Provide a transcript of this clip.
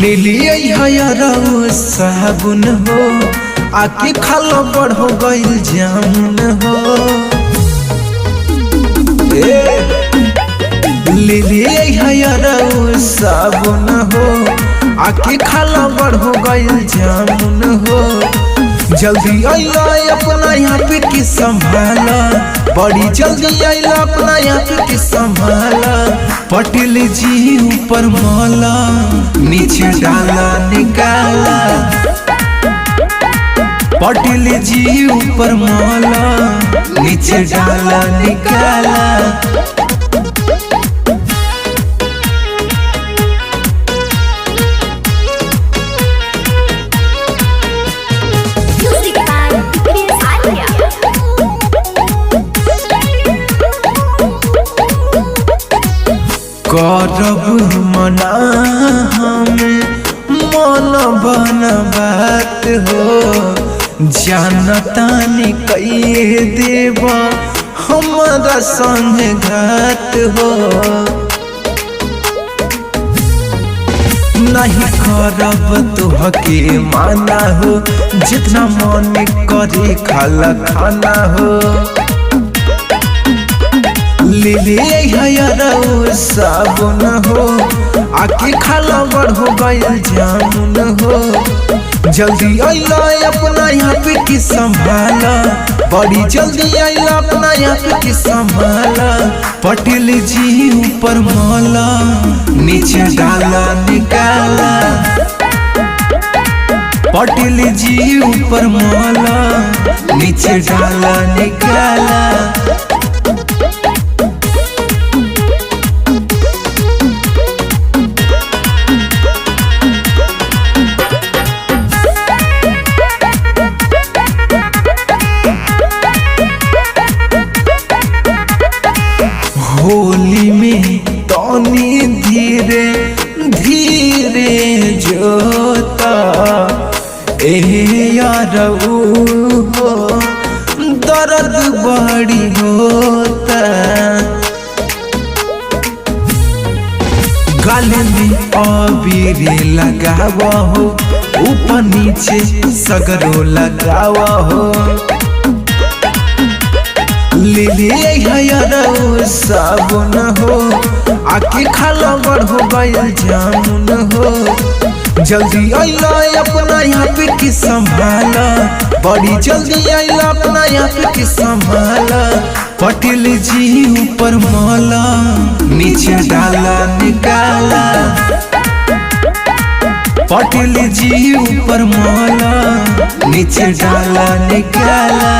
लिलिया साबुन हो आके खालो बड़ हो गइल जामुन हो। लिलिया साबुन हो आके खालो बड़ हो गइल जामुन हो। जल्दी आइला अपना यहाँ पे की संभाला, बड़ी जल्दी आइला अपना यहाँ पे की संभाला। पटेल जी ऊपर मौला नीचे डाला निकाला, पटेल जी ऊपर मौला नीचे डाला निकाला। करब मना हमें मन बन बात हो, जानता नहीं कहिए देव हमारा संग घात हो। नहीं करब तुहके माना हो, जितना मन करे खाला खाना हो। लिलिया साबुन हो आके खाला बड़ हो गइल जामुन हो। जल्दी आइला अपना यहाँ पे की संभाला, बड़ी जल्दी आइला अपना यहाँ पे की संभाला। पटेल जी ऊपर मौला नीचे डाला निकाला, पटेल जी ऊपर मौला नीचे डाला निकाला। होली में तनी धीरे धीरे जोता यार हो, दर्द बड़ी होता। गले में अबीर लगावा हो, ऊपर नीचे सगरो लगावा हो। लिलिया साबुन हो आके खाला बड़ हो गइल जामुन हो। जल्दी आइला अपना यहाँ पे की संभाला, बड़ी जल्दी आइला अपना यहाँ पे की संभाला। पटेल जी ऊपर मौला नीचे डाला निकाला, पटेल जी ऊपर मौला नीचे डाला निकाला।